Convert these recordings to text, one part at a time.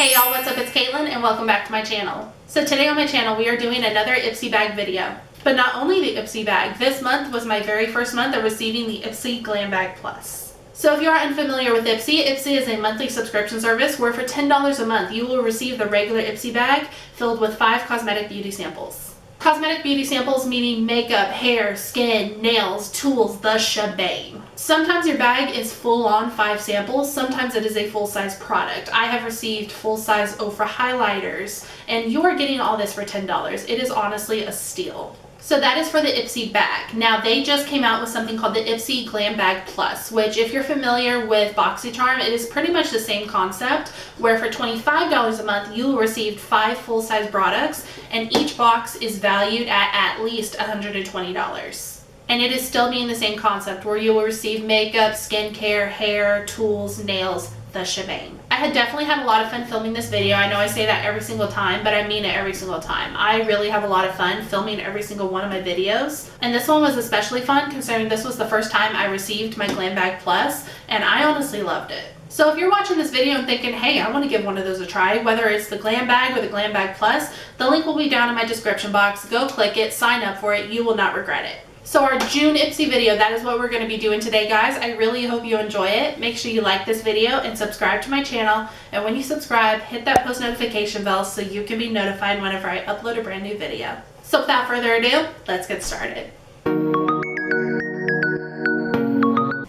Hey y'all, what's up? It's Caitlin and welcome back to my channel. So today on my channel we are doing another Ipsy bag video. But not only the Ipsy bag, this month was my very first month of receiving the Ipsy Glam Bag Plus. So if you are unfamiliar with Ipsy, Ipsy is a monthly subscription service where for $10 a month you will receive the regular Ipsy bag filled with 5 cosmetic beauty samples. Cosmetic beauty samples meaning makeup, hair, skin, nails, tools, the shebang. Sometimes your bag is full on 5 samples, sometimes it is a full-size product. I have received full-size Ofra highlighters, and you are getting all this for $10. It is honestly a steal. So that is for the Ipsy bag. Now they just came out with something called the Ipsy Glam Bag Plus, which if you're familiar with BoxyCharm, it is pretty much the same concept, where for $25 a month you will receive 5 full-size products, and each box is valued at least $120. And it is still being the same concept where you will receive makeup, skincare, hair, tools, nails, the shebang. I had definitely had a lot of fun filming this video. I know I say that every single time, but I mean it every single time. I really have a lot of fun filming every single one of my videos. And this one was especially fun considering this was the first time I received my Glam Bag Plus, and I honestly loved it. So if you're watching this video and thinking, hey, I want to give one of those a try, whether it's the Glam Bag or the Glam Bag Plus, the link will be down in my description box. Go click it, sign up for it, you will not regret it. So our June Ipsy video, that is what we're going to be doing today, guys. I really hope you enjoy it. Make sure you like this video and subscribe to my channel. And when you subscribe, hit that post notification bell so you can be notified whenever I upload a brand new video. So without further ado, let's get started.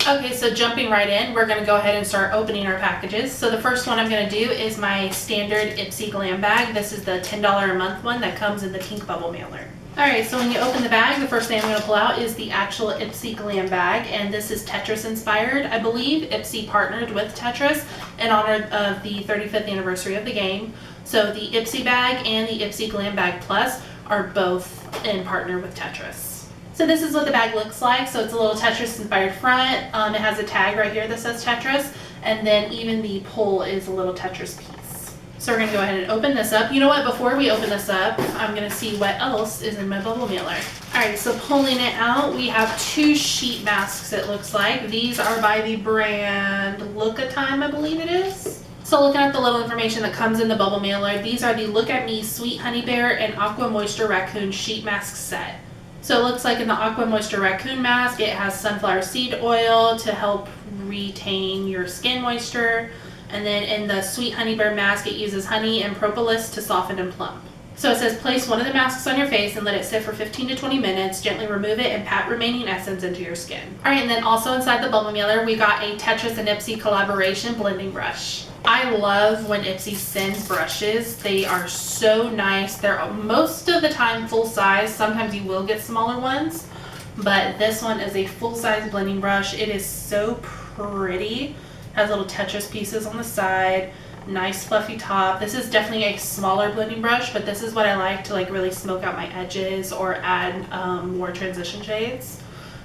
Okay, so jumping right in, we're going to go ahead and start opening our packages. So the first one I'm going to do is my standard Ipsy Glam Bag. This is the $10 a month one that comes in the pink bubble mailer. Alright, so when you open the bag, the first thing I'm going to pull out is the actual Ipsy Glam Bag, and this is Tetris inspired. I believe Ipsy partnered with Tetris in honor of the 35th anniversary of the game. So the Ipsy bag and the Ipsy Glam Bag Plus are both in partner with Tetris. So this is what the bag looks like. So it's a little Tetris inspired front. It has a tag right here that says Tetris, and then even the pull is a little Tetris piece. So we're going to go ahead and open this up. You know what, before we open this up, I'm going to see what else is in my bubble mailer. Alright, so pulling it out, we have 2 sheet masks, it looks like. These are by the brand Look a Time, I believe it is. So looking at the little information that comes in the bubble mailer, these are the Look at Me Sweet Honey Bear and Aqua Moisture Raccoon sheet mask set. So it looks like in the Aqua Moisture Raccoon mask, it has sunflower seed oil to help retain your skin moisture. And then in the Sweet Honey Bear mask, it uses honey and propolis to soften and plump. So it says place one of the masks on your face and let it sit for 15 to 20 minutes. Gently remove it and pat remaining essence into your skin. Alright, and then also inside the bubble mailer, we got a Tetris and Ipsy collaboration blending brush. I love when Ipsy sends brushes. They are so nice. They're most of the time full size. Sometimes you will get smaller ones, but this one is a full size blending brush. It is so pretty. Has little Tetris pieces on the side, nice fluffy top. This is definitely a smaller blending brush, but this is what I like to really smoke out my edges or add more transition shades.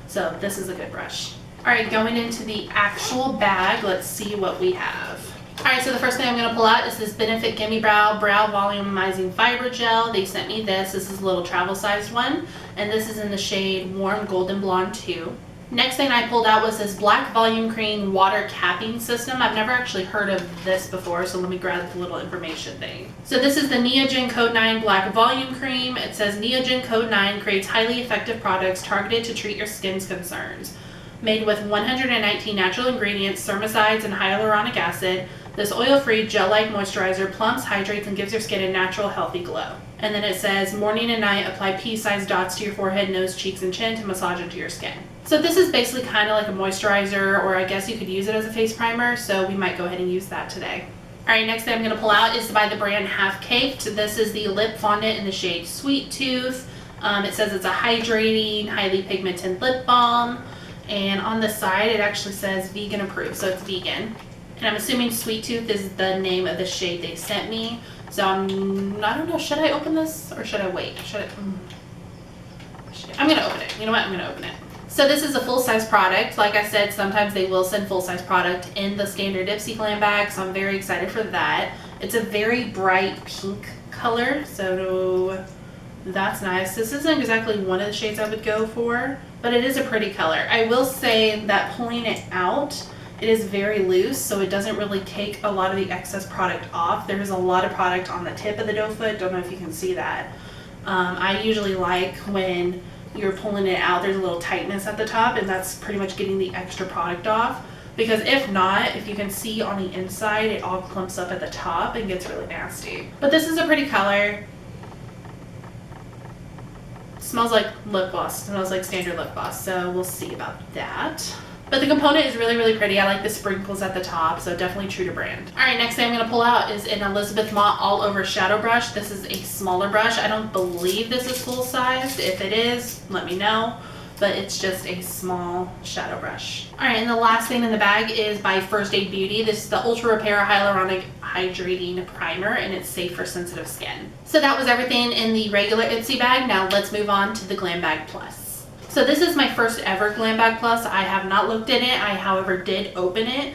So this is a good brush. Alright, going into the actual bag, let's see what we have. Alright, so the first thing I'm going to pull out is this Benefit Gimme Brow Volumizing Fiber Gel. They sent me this. This is a little travel sized one, and this is in the shade Warm Golden Blonde 2. Next thing I pulled out was this Black Volume Cream Water Capping System. I've never actually heard of this before, so let me grab the little information thing. So this is the Neogen Code 9 Black Volume Cream. It says Neogen Code 9 creates highly effective products targeted to treat your skin's concerns. Made with 119 natural ingredients, spermicides, and hyaluronic acid, this oil-free gel-like moisturizer plumps, hydrates, and gives your skin a natural, healthy glow. And then it says morning and night, apply pea-sized dots to your forehead, nose, cheeks, and chin to massage into your skin. So this is basically kind of like a moisturizer, or I guess you could use it as a face primer, so we might go ahead and use that today. Alright, next thing I'm going to pull out is by the brand Half Caked. This is the lip fondant in the shade Sweet Tooth. It says it's a hydrating, highly pigmented lip balm, and on the side it actually says vegan approved, so it's vegan. And I'm assuming Sweet Tooth is the name of the shade they sent me. So I don't know, should I open this or should I wait? I'm going to open it. You know what? I'm going to open it. So this is a full-size product. Like I said, sometimes they will send full-size product in the standard Ipsy Glam Bag, so I'm very excited for that. It's a very bright pink color, so that's nice. This isn't exactly one of the shades I would go for, but it is a pretty color. I will say that pulling it out, it is very loose, so it doesn't really take a lot of the excess product off. There's a lot of product on the tip of the doe foot. Don't know if you can see that. I usually like when you're pulling it out, there's a little tightness at the top, and that's pretty much getting the extra product off. Because if not, if you can see on the inside, it all clumps up at the top and gets really nasty. But this is a pretty color. Smells like lip gloss. Smells like standard lip gloss, so we'll see about that. But the component is really, really pretty. I like the sprinkles at the top, so definitely true to brand. All right, next thing I'm gonna pull out is an Elizabeth Mott All Over Shadow Brush. This is a smaller brush. I don't believe this is full sized. If it is, let me know. But it's just a small shadow brush. All right, and the last thing in the bag is by First Aid Beauty. This is the Ultra Repair Hyaluronic Hydrating Primer, and it's safe for sensitive skin. So that was everything in the regular Ipsy bag. Now let's move on to the Glam Bag Plus. So this is my first ever Glam Bag Plus. I have not looked in it. I, however, did open it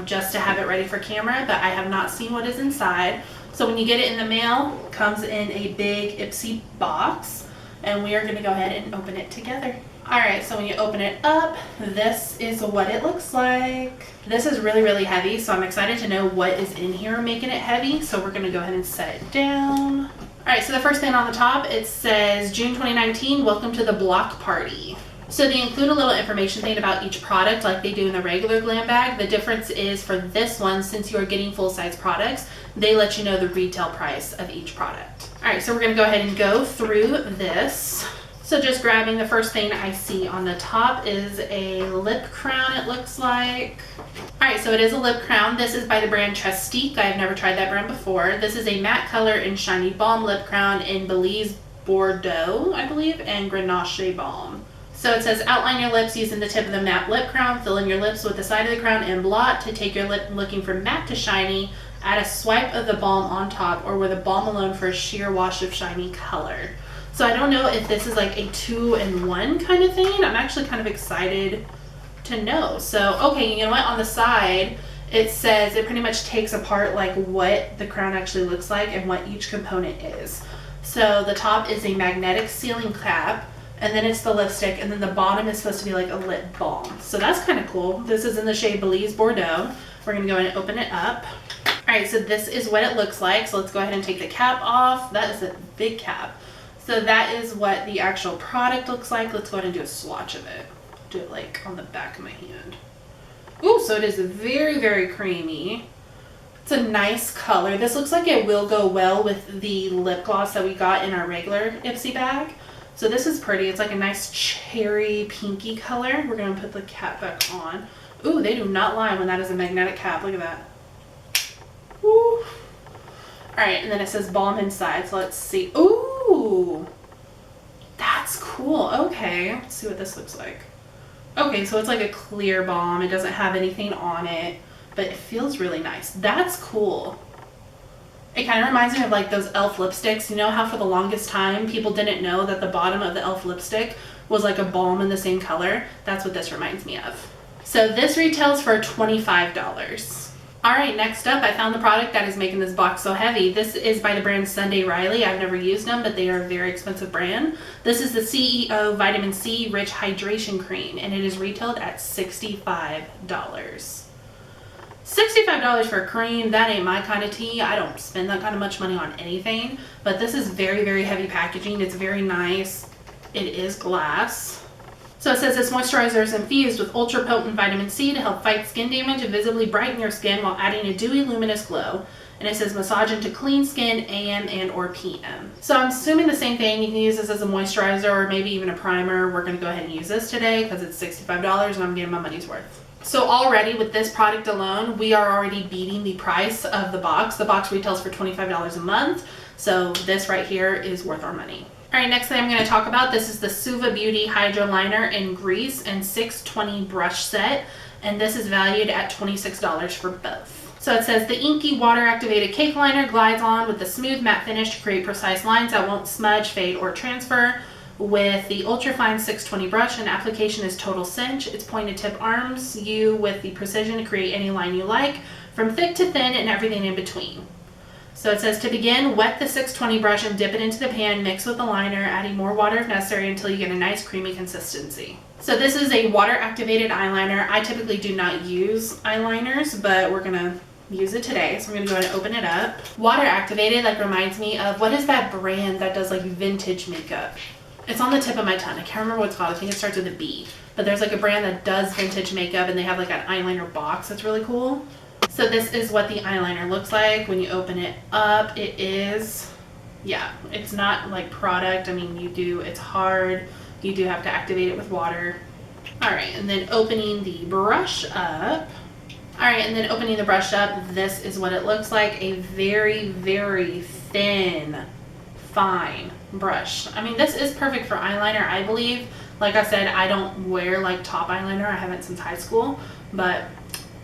just to have it ready for camera, but I have not seen what is inside. So when you get it in the mail, it comes in a big Ipsy box. And we are going to go ahead and open it together. Alright, so when you open it up, this is what it looks like. This is really, really heavy, so I'm excited to know what is in here making it heavy. So we're going to go ahead and set it down. Alright, so the first thing on the top, it says June 2019, welcome to the block party. So they include a little information thing about each product like they do in the regular Glam Bag. The difference is for this one, since you are getting full-size products, they let you know the retail price of each product. All right, so we're gonna go ahead and go through this. So just grabbing the first thing I see on the top is a lip crown, it looks like. All right, so it is a lip crown. This is by the brand Trestique. I've never tried that brand before. This is a matte color and shiny balm lip crown in Belize Bordeaux, I believe, and Grenache balm. So it says outline your lips using the tip of the matte lip crown, fill in your lips with the side of the crown and blot to take your lip looking from matte to shiny. Add a swipe of the balm on top or with a balm alone for a sheer wash of shiny color. So I don't know if this is like a 2-in-1 kind of thing. I'm actually kind of excited to know. So, okay, you know what? On the side, it says it pretty much takes apart like what the crown actually looks like and what each component is. So the top is a magnetic sealing cap, and then it's the lipstick, and then the bottom is supposed to be like a lip balm. So that's kind of cool. This is in the shade Belize Bordeaux. We're gonna go ahead and open it up. All right, so this is what it looks like. So let's go ahead and take the cap off. That is a big cap. So that is what the actual product looks like. Let's go ahead and do a swatch of it. Do it like on the back of my hand. Ooh, so it is very, very creamy. It's a nice color. This looks like it will go well with the lip gloss that we got in our regular Ipsy bag. So this is pretty. It's like a nice cherry pinky color. We're gonna put the cap back on. Ooh, they do not lie when that is a magnetic cap. Look at that. Ooh. All right, and then it says balm inside. So let's see. Ooh, that's cool. Okay, let's see what this looks like. Okay, so it's like a clear balm. It doesn't have anything on it, but it feels really nice. That's cool. It kind of reminds me of like those e.l.f. lipsticks. You know how for the longest time people didn't know that the bottom of the e.l.f. lipstick was like a balm in the same color? That's what this reminds me of. So this retails for $25. All right, next up, I found the product that is making this box so heavy. This is by the brand Sunday Riley. I've never used them, but they are a very expensive brand. This is the CEO Vitamin C Rich Hydration Cream, and it is retailed at $65. $65 for a cream, that ain't my kind of tea. I don't spend that kind of much money on anything, but this is very, very heavy packaging. It's very nice. It is glass. So it says this moisturizer is infused with ultra potent vitamin C to help fight skin damage and visibly brighten your skin while adding a dewy, luminous glow. And it says massage into clean skin AM and or PM. So I'm assuming the same thing. You can use this as a moisturizer or maybe even a primer. We're going to go ahead and use this today because it's $65 and I'm getting my money's worth. So already with this product alone, we are already beating the price of the box. The box retails for $25 a month. So this right here is worth our money. All right, next thing I'm going to talk about, this is the Suva Beauty Hydro Liner in Grease and 620 brush set, and this is valued at $26 for both. So it says the inky water activated cake liner glides on with the smooth matte finish to create precise lines that won't smudge, fade, or transfer. With the ultra fine 620 brush, and application is total cinch. Its pointed tip arms you with the precision to create any line you like, from thick to thin and everything in between. So it says to begin, wet the 620 brush and dip it into the pan, mix with the liner, adding more water if necessary until you get a nice creamy consistency. So this is a water activated eyeliner. I typically do not use eyeliners, but we're gonna use it today. So I'm gonna go ahead and open it up. Water activated like reminds me of, what is that brand that does like vintage makeup? It's on the tip of my tongue. I can't remember what it's called. I think it starts with a B. But there's like a brand that does vintage makeup and they have like an eyeliner box that's really cool. So this is what the eyeliner looks like when you open it up. It is, yeah, it's not like product. I mean, it's hard. You do have to activate it with water. All right, and then opening the brush up. All right, and then opening the brush up, this is what it looks like. A very, very thin, fine brush. I mean, this is perfect for eyeliner, I believe. Like I said, I don't wear like top eyeliner. I haven't since high school, but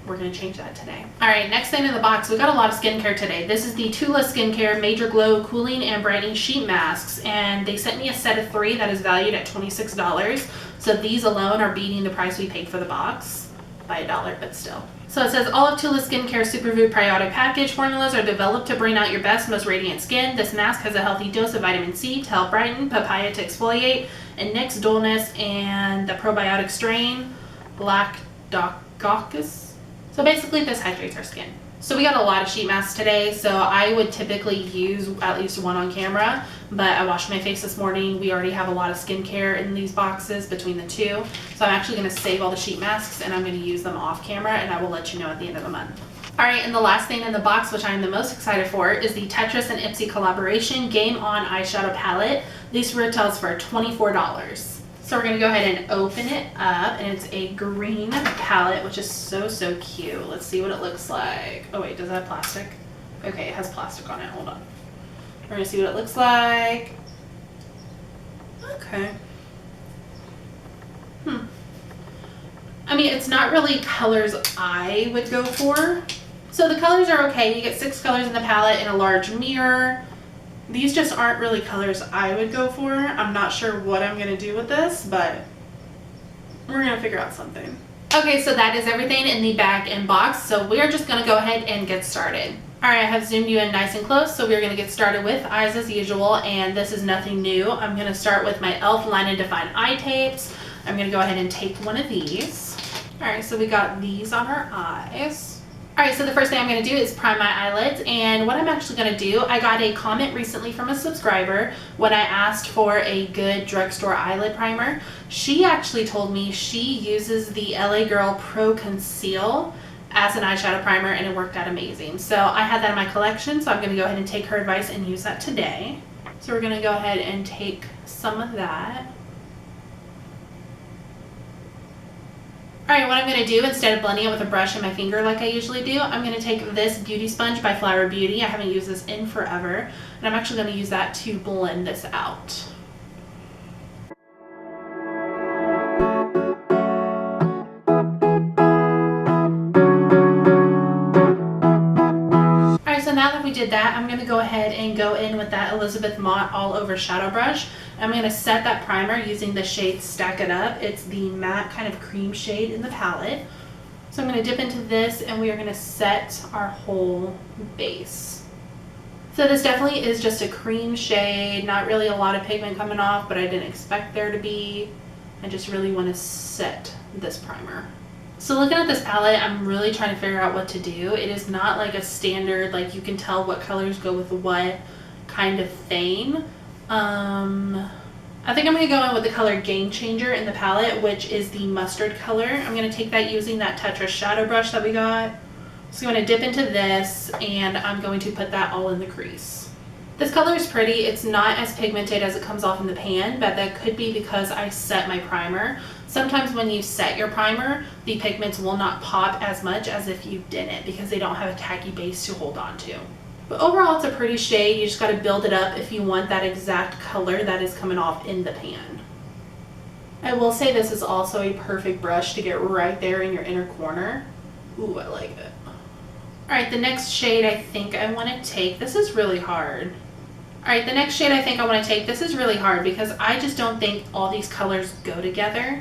we're gonna change that today. All right, next thing in the box, we got a lot of skincare today. This is the Tula Skincare Major Glow Cooling and Brightening Sheet Masks, and they sent me a set of 3 that is valued at $26. So these alone are beating the price we paid for the box by $1, but still. So it says all of Tula Skincare Superfood Probiotic Package formulas are developed to bring out your best, most radiant skin. This mask has a healthy dose of vitamin C to help brighten, papaya to exfoliate, and nix dullness, and the probiotic strain, Lactococcus. So basically this hydrates our skin. So we got a lot of sheet masks today, so I would typically use at least one on camera, but I washed my face this morning. We already have a lot of skincare in these boxes between the two. So I'm actually gonna save all the sheet masks and I'm gonna use them off camera, and I will let you know at the end of the month. All right, and the last thing in the box, which I'm the most excited for, is the Tetris and Ipsy collaboration Game On eyeshadow palette. This retails for $24. So we're gonna go ahead and open it up, and it's a green palette, which is so, so cute. Let's see what it looks like. Oh wait, does it have plastic? Okay, it has plastic on it, hold on. We're gonna see what it looks like. Okay. I mean, it's not really colors I would go for. So the colors are okay. You get 6 colors in the palette and a large mirror. These just aren't really colors I would go for. I'm not sure what I'm gonna do with this, but we're gonna figure out something. Okay, so that is everything in the bag and box. So we're just gonna go ahead and get started. All right, I have zoomed you in nice and close, so we're gonna get started with eyes as usual, and this is nothing new. I'm gonna start with my e.l.f. Line and Define eye tapes. I'm gonna go ahead and tape one of these. All right, so we got these on our eyes. All right, so the first thing I'm gonna do is prime my eyelids, and what I'm actually gonna do, I got a comment recently from a subscriber when I asked for a good drugstore eyelid primer. She actually told me she uses the LA Girl Pro Conceal as an eyeshadow primer, and it worked out amazing. So I had that in my collection, so I'm gonna go ahead and take her advice and use that today. So we're gonna go ahead and take some of that. Alright, what I'm going to do, instead of blending it with a brush and my finger like I usually do, I'm going to take this Beauty Sponge by Flower Beauty. I haven't used this in forever, and I'm actually going to use that to blend this out. Alright, so now that we did that, I'm going to go ahead and go in with that Elizabeth Mott All Over Shadow Brush. I'm going to set that primer using the shade Stack It Up. It's the matte kind of cream shade in the palette. So I'm going to dip into this, and we are going to set our whole base. So this definitely is just a cream shade, not really a lot of pigment coming off, but I didn't expect there to be. I just really want to set this primer. So looking at this palette, I'm really trying to figure out what to do. It is not like a standard, like you can tell what colors go with what kind of thing. I think I'm going to go in with the color Game Changer in the palette, which is the mustard color. I'm going to take that using that Tetris shadow brush that we got. So I'm going to dip into this, and I'm going to put that all in the crease. This color is pretty. It's not as pigmented as it comes off in the pan, but that could be because I set my primer. Sometimes when you set your primer, the pigments will not pop as much as if you didn't, because they don't have a tacky base to hold on to. But overall, it's a pretty shade. You just got to build it up if you want that exact color that is coming off in the pan. I will say this is also a perfect brush to get right there in your inner corner. Ooh, I like it. Alright, the next shade I think I want to take, this is really hard. Alright, the next shade I think I want to take, this is really hard because I just don't think all these colors go together.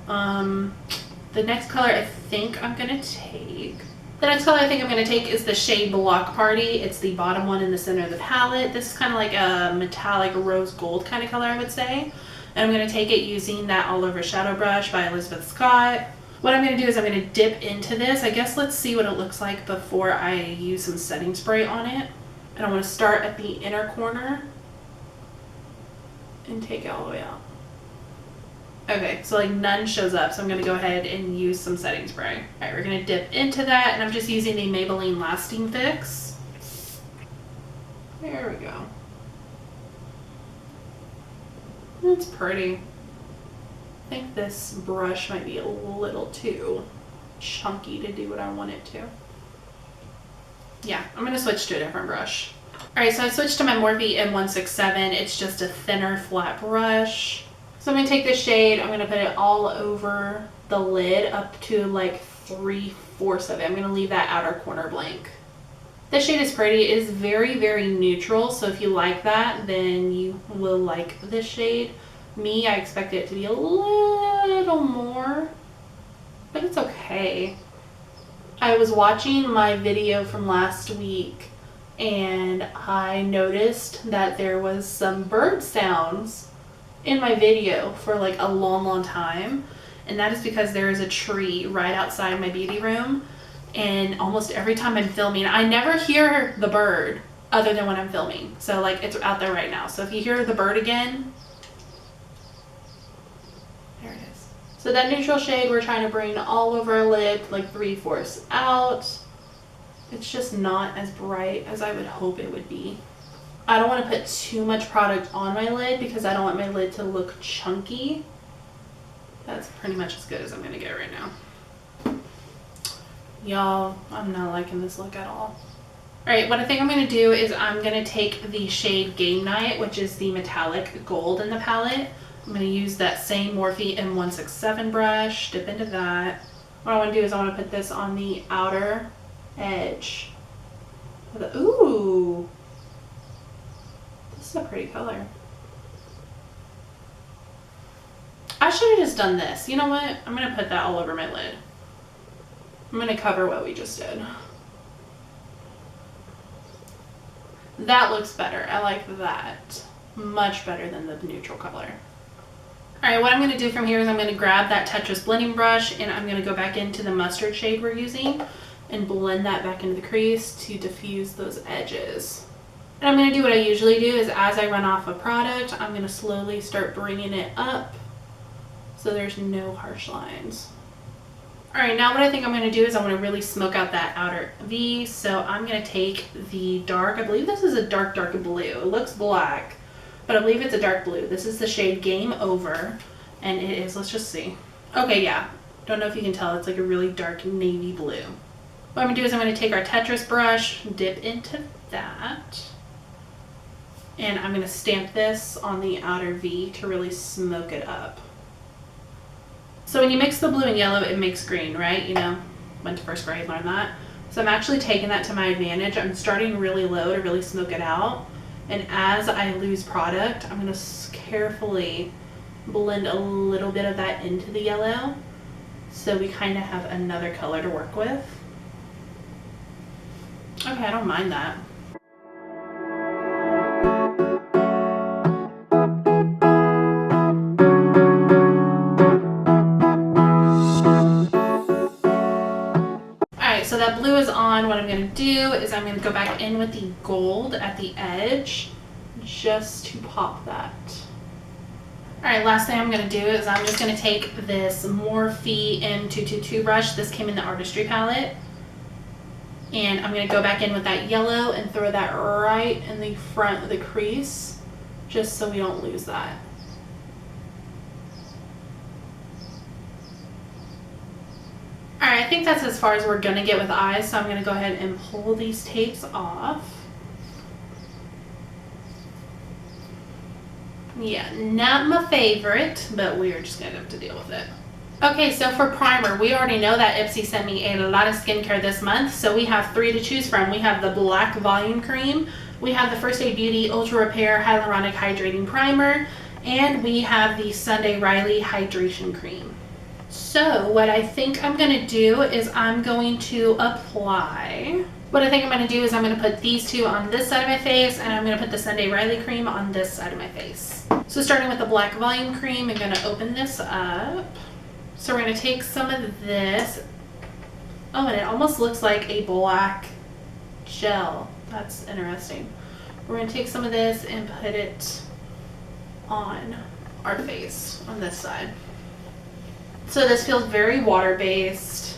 The next color I think I'm going to take, The next color I think I'm going to take is the shade Block Party. It's the bottom one in the center of the palette. This is kind of like a metallic rose gold kind of color, I would say. And I'm going to take it using that All Over Shadow Brush by Elizabeth Scott. What I'm going to do is I'm going to dip into this. I guess let's see what it looks like before I use some setting spray on it. And I want to start at the inner corner and take it all the way out. Okay, so like none shows up, so I'm going to go ahead and use some setting spray. Alright, we're going to dip into that, and I'm just using the Maybelline Lasting Fix. There we go. That's pretty. I think this brush might be a little too chunky to do what I want it to. Yeah, I'm going to switch to a different brush. Alright, so I switched to my Morphe M167. It's just a thinner, flat brush. So I'm going to take this shade, I'm going to put it all over the lid up to like 3/4 of it. I'm going to leave that outer corner blank. This shade is pretty. It is very, very neutral, so if you like that, then you will like this shade. Me, I expect it to be a little more, but it's okay. I was watching my video from last week, and I noticed that there was some bird sounds in my video for like a long time, and that is because there is a tree right outside my beauty room, and almost every time I'm filming I never hear the bird other than when I'm filming. So like it's out there right now, so if you hear the bird again, there it is. So that neutral shade we're trying to bring all over our lid, like 3/4 out. It's just not as bright as I would hope it would be. I don't want to put too much product on my lid because I don't want my lid to look chunky. That's pretty much as good as I'm going to get right now. Y'all, I'm not liking this look at all. Alright, what I think I'm going to do is I'm going to take the shade Game Night, which is the metallic gold in the palette. I'm going to use that same Morphe M167 brush, dip into that. What I want to do is I want to put this on the outer edge. Ooh! This is a pretty color. I should have just done this. You know what? I'm going to put that all over my lid. I'm going to cover what we just did. That looks better. I like that. Much better than the neutral color. Alright, what I'm going to do from here is I'm going to grab that Tetris blending brush, and I'm going to go back into the mustard shade we're using and blend that back into the crease to diffuse those edges. And I'm going to do what I usually do is as I run off a product, I'm going to slowly start bringing it up so there's no harsh lines. Alright, now what I think I'm going to do is I want to really smoke out that outer V. So I'm going to take the dark, I believe this is a dark blue. It looks black, but I believe it's a dark blue. This is the shade Game Over, and it is, let's just see. Okay, yeah. Don't know if you can tell, it's like a really dark navy blue. What I'm going to do is I'm going to take our Tetris brush, dip into that, and I'm going to stamp this on the outer V to really smoke it up. So when you mix the blue and yellow, it makes green, right? You know, went to first grade, learned that. So I'm actually taking that to my advantage. I'm starting really low to really smoke it out. And as I lose product, I'm going to carefully blend a little bit of that into the yellow so we kind of have another color to work with. Okay, I don't mind that. Alright, so that blue is on. What I'm going to do is I'm going to go back in with the gold at the edge just to pop that. Alright, last thing I'm going to do is I'm just going to take this Morphe M222 brush. This came in the Artistry palette. And I'm going to go back in with that yellow and throw that right in the front of the crease just so we don't lose that. Alright, I think that's as far as we're going to get with eyes, so I'm going to go ahead and pull these tapes off. Yeah, not my favorite, but we're just going to have to deal with it. Okay, so for primer, we already know that Ipsy sent me a lot of skincare this month, so we have 3 to choose from. We have the Black Volume Cream, we have the First Aid Beauty Ultra Repair Hyaluronic Hydrating Primer, and we have the Sunday Riley Hydration Cream. So what I think I'm going to do is I'm going to apply. What I think I'm going to do is I'm going to put these two on this side of my face, and I'm going to put the Sunday Riley cream on this side of my face. So starting with the black volume cream, I'm going to open this up. So we're going to take some of this. Oh, and it almost looks like a black gel. That's interesting. We're going to take some of this and put it on our face on this side. So this feels very water-based.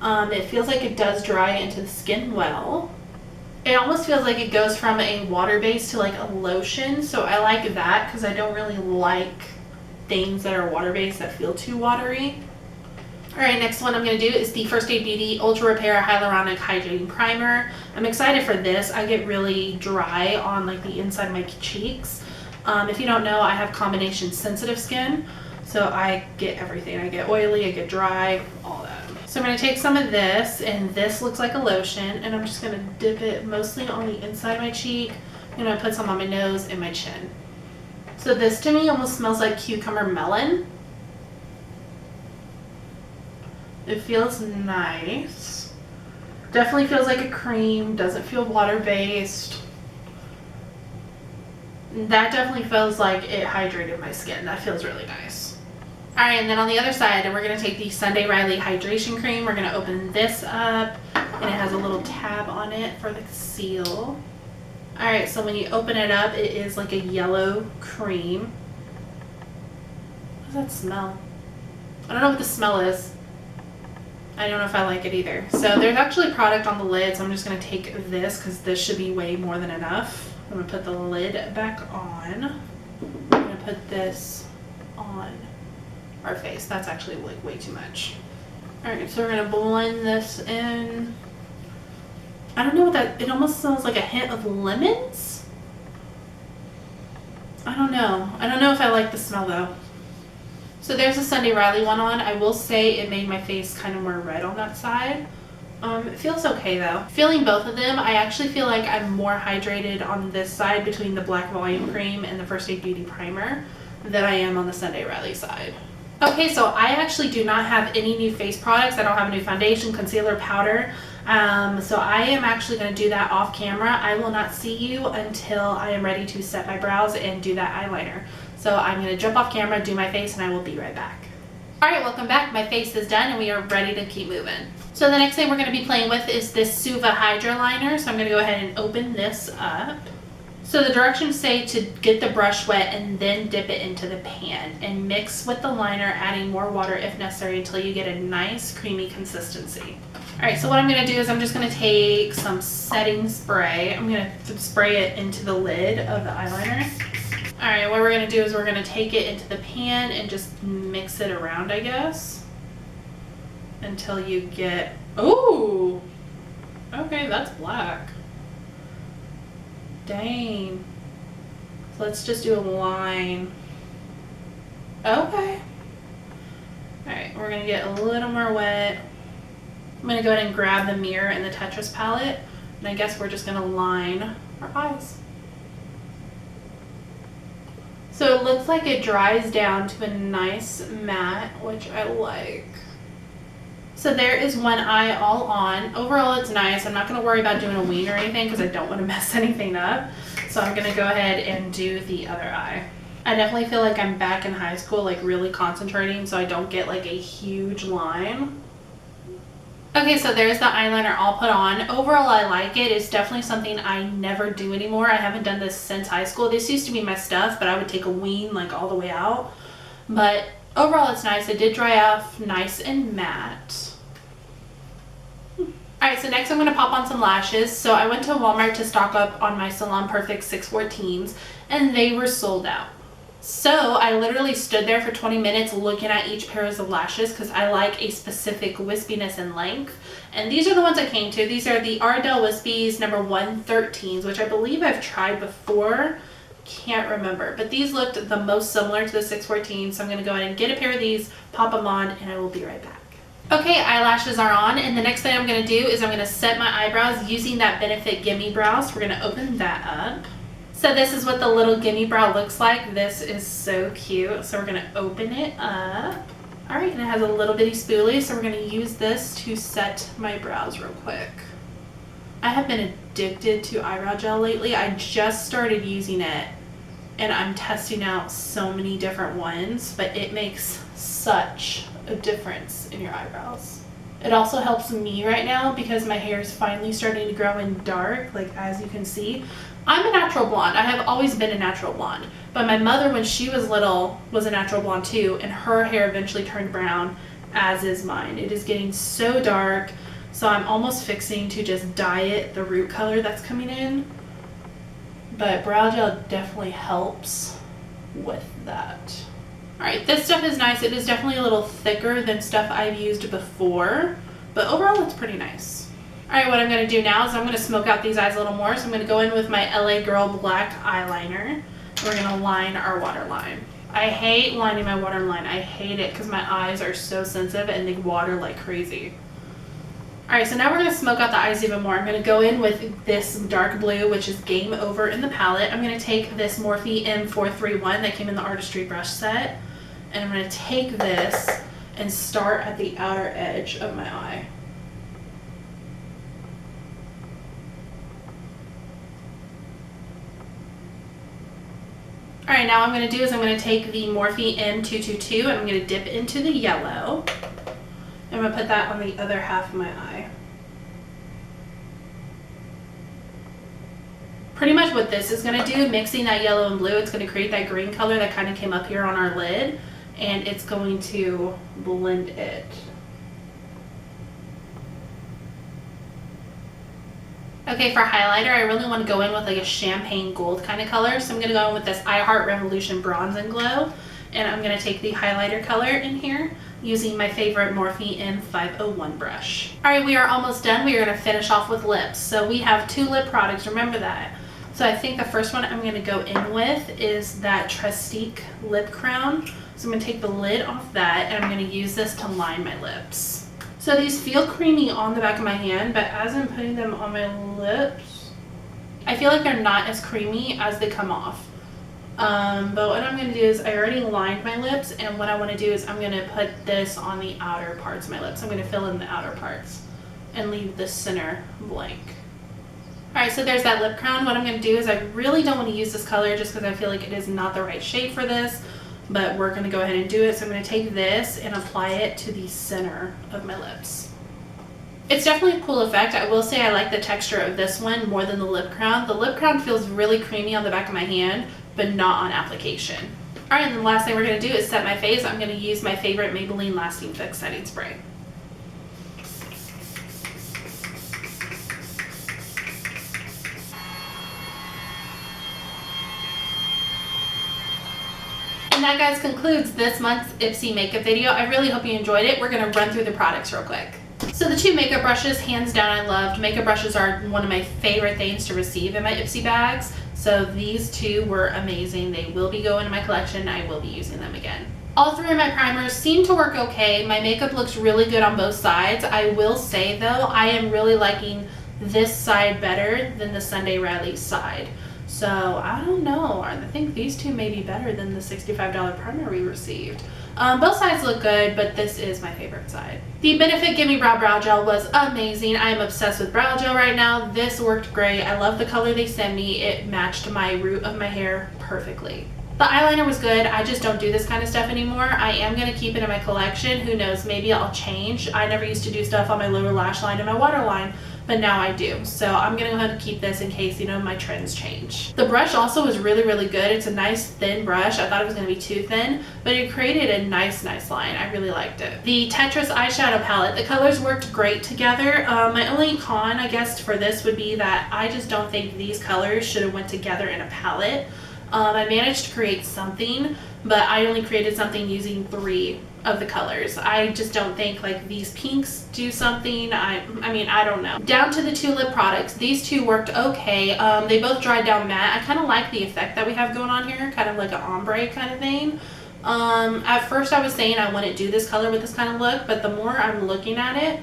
It feels like it does dry into the skin well. It almost feels like it goes from a water base to like a lotion. So I like that because I don't really like things that are water-based that feel too watery. All right, next one I'm going to do is the First Aid Beauty Ultra Repair Hyaluronic Hydrating Primer. I'm excited for this. I get really dry on like the inside of my cheeks. If you don't know, I have combination sensitive skin. So I get everything. I get oily, I get dry, all that. So I'm going to take some of this, and this looks like a lotion, and I'm just going to dip it mostly on the inside of my cheek. I'm going to put some on my nose and my chin. So this to me almost smells like cucumber melon. It feels nice. Definitely feels like a cream, doesn't feel water-based. That definitely feels like it hydrated my skin. That feels really nice. Alright, and then on the other side, we're going to take the Sunday Riley Hydration Cream. We're going to open this up, and it has a little tab on it for the seal. Alright, so when you open it up, it is like a yellow cream. What does that smell? I don't know what the smell is. I don't know if I like it either. So there's actually product on the lid, so I'm just going to take this because this should be way more than enough. I'm going to put the lid back on. I'm going to put this on our face. That's actually like way too much. Alright, so we're going to blend this in. I don't know what that, it almost smells like a hint of lemons. I don't know. I don't know if I like the smell though. So there's a Sunday Riley one on. I will say it made my face kind of more red on that side. It feels okay though. Feeling both of them, I actually feel like I'm more hydrated on this side between the Black Volume Cream and the First Aid Beauty Primer than I am on the Sunday Riley side. Okay, so I actually do not have any new face products. I don't have a new foundation, concealer, powder. So I am actually going to do that off camera. I will not see you until I am ready to set my brows and do that eyeliner. So I'm going to jump off camera, do my face, and I will be right back. Alright, welcome back. My face is done and we are ready to keep moving. So the next thing we're going to be playing with is this Suva Hydra Liner. So I'm going to go ahead and open this up. So the directions say to get the brush wet and then dip it into the pan and mix with the liner, adding more water if necessary until you get a nice creamy consistency. Alright, so what I'm going to do is I'm just going to take some setting spray. I'm going to spray it into the lid of the eyeliner. Alright, what we're going to do is we're going to take it into the pan and just mix it around, I guess, until you get, ooh, okay, that's black. Dang. So let's just do a line. Okay. Alright, we're going to get a little more wet. I'm going to go ahead and grab the mirror and the Tetris palette, and I guess we're just going to line our eyes. So it looks like it dries down to a nice matte, which I like. So there is one eye all on. Overall it's nice. I'm not going to worry about doing a wing or anything because I don't want to mess anything up. So I'm going to go ahead and do the other eye. I definitely feel like I'm back in high school, like really concentrating so I don't get like a huge line. Okay, so there's the eyeliner all put on. Overall, I like it. It's definitely something I never do anymore. I haven't done this since high school. This used to be my stuff, but I would take a wing like all the way out. But overall, it's nice. It did dry off nice and matte. Alright, so next I'm going to pop on some lashes. So I went to Walmart to stock up on my Salon Perfect 614s, and they were sold out. So I literally stood there for 20 minutes looking at each pair of lashes because I like a specific wispiness and length. And these are the ones I came to. These are the Ardell Wispies number 113s, which I believe I've tried before. Can't remember. But these looked the most similar to the 614, so I'm going to go ahead and get a pair of these, pop them on, and I will be right back. Okay, eyelashes are on, and the next thing I'm going to do is I'm going to set my eyebrows using that Benefit Gimme Brow. So we're going to open that up. So this is what the little Gimme Brow looks like. This is so cute. So we're going to open it up. All right, and it has a little bitty spoolie, so we're gonna use this to set my brows real quick. I have been addicted to eyebrow gel lately. I just started using it and I'm testing out so many different ones, but it makes such a difference in your eyebrows. It also helps me right now because my hair is finally starting to grow in dark, like as you can see. I'm a natural blonde. I have always been a natural blonde, but my mother, when she was little, was a natural blonde too, and her hair eventually turned brown, as is mine. It is getting so dark, so I'm almost fixing to just dye it the root color that's coming in. But brow gel definitely helps with that. All right, this stuff is nice. It is definitely a little thicker than stuff I've used before, but overall it's pretty nice. All right, what I'm gonna do now is I'm gonna smoke out these eyes a little more. So I'm gonna go in with my LA Girl black eyeliner. We're gonna line our waterline. I hate lining my waterline. I hate it because my eyes are so sensitive and they water like crazy. All right, so now we're gonna smoke out the eyes even more. I'm gonna go in with this dark blue, which is Game Over in the palette. I'm gonna take this Morphe M431 that came in the Artistry brush set, and I'm gonna take this and start at the outer edge of my eye. All right, now what I'm gonna do is I'm gonna take the Morphe M222 and I'm gonna dip into the yellow. I'm gonna put that on the other half of my eye. Pretty much what this is gonna do, mixing that yellow and blue, it's gonna create that green color that kind of came up here on our lid, and it's going to blend it. Okay, for highlighter, I really want to go in with like a champagne gold kind of color, so I'm gonna go in with this I Heart Revolution Bronze and Glow, and I'm gonna take the highlighter color in here using my favorite Morphe M501 brush. All right, we are almost done. We are gonna finish off with lips. So we have 2 lip products, remember that. So I think the first one I'm gonna go in with is that TetrisXIpsy lip crown. So I'm gonna take the lid off that and I'm gonna use this to line my lips. So these feel creamy on the back of my hand, but as I'm putting them on my lips, I feel like they're not as creamy as they come off. But what I'm going to do is I already lined my lips, and what I want to do is I'm going to put this on the outer parts of my lips. I'm going to fill in the outer parts and leave the center blank. Alright, so there's that lip crown. What I'm going to do is I really don't want to use this color just because I feel like it is not the right shade for this, but we're going to go ahead and do it. So I'm going to take this and apply it to the center of my lips. It's definitely a cool effect. I will say I like the texture of this one more than the lip crown. The lip crown feels really creamy on the back of my hand, but not on application. All right, and the last thing we're gonna do is set my face. I'm gonna use my favorite Maybelline Lasting Fix Setting Spray. And that, guys, concludes this month's Ipsy makeup video. I really hope you enjoyed it. We're gonna run through the products real quick. So the 2 makeup brushes, hands down, I loved. Makeup brushes are one of my favorite things to receive in my Ipsy bags. So these 2 were amazing. They will be going in my collection. I will be using them again. All 3 of my primers seem to work okay. My makeup looks really good on both sides. I will say though, I am really liking this side better than the Sunday Riley side. So I don't know. I think these 2 may be better than the $65 primer we received. Both sides look good, but this is my favorite side. The Benefit Gimme Brow Gel was amazing. I am obsessed with brow gel right now. This worked great. I love the color they sent me. It matched my root of my hair perfectly. The eyeliner was good. I just don't do this kind of stuff anymore. I am going to keep it in my collection. Who knows, maybe I'll change. I never used to do stuff on my lower lash line and my waterline, but now I do. So I'm going to go ahead and keep this in case, you know, my trends change. The brush also was really, really good. It's a nice thin brush. I thought it was going to be too thin, but it created a nice line. I really liked it. The Tetris eyeshadow palette, the colors worked great together. My only con, I guess, for this would be that I just don't think these colors should have went together in a palette. I managed to create something, but I only created something using 3 of the colors. I just don't think like these pinks do something. I mean, I don't know. Down to the 2 lip products. These 2 worked okay. They both dried down matte. I kind of like the effect that we have going on here, kind of like an ombre kind of thing. At first I was saying I wouldn't do this color with this kind of look, but the more I'm looking at it,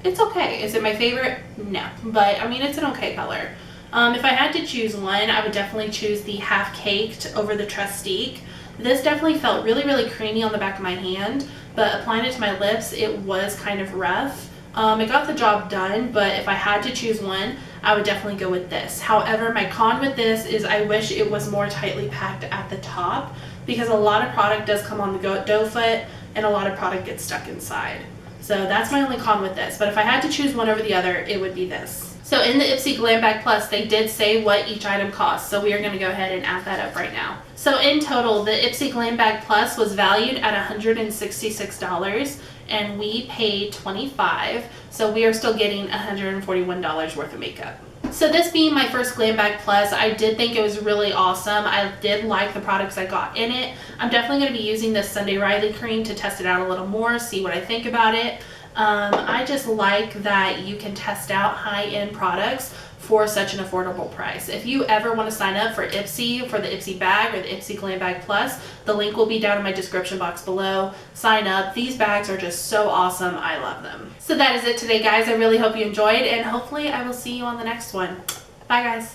it's okay. Is it my favorite? No, but I mean, it's an okay color. If I had to choose one, I would definitely choose the Half Caked over the TetrisXIpsy. This definitely felt really, really creamy on the back of my hand, but applying it to my lips, it was kind of rough. It got the job done, but if I had to choose one, I would definitely go with this. However, my con with this is I wish it was more tightly packed at the top, because a lot of product does come on the doe foot and a lot of product gets stuck inside. So that's my only con with this, but if I had to choose one over the other, it would be this. So in the Ipsy Glam Bag Plus, they did say what each item costs, so we are going to go ahead and add that up right now. So in total, the Ipsy Glam Bag Plus was valued at $166, and we paid $25, so we are still getting $141 worth of makeup. So this being my first Glam Bag Plus, I did think it was really awesome. I did like the products I got in it. I'm definitely going to be using this Sunday Riley cream to test it out a little more, see what I think about it. I just like that you can test out high-end products for such an affordable price. If you ever want to sign up for Ipsy, for the Ipsy bag or the Ipsy Glam Bag Plus, the link will be down in my description box below. Sign up. These bags are just so awesome. I love them. So that is it today, guys. I really hope you enjoyed, and hopefully I will see you on the next one. Bye, guys.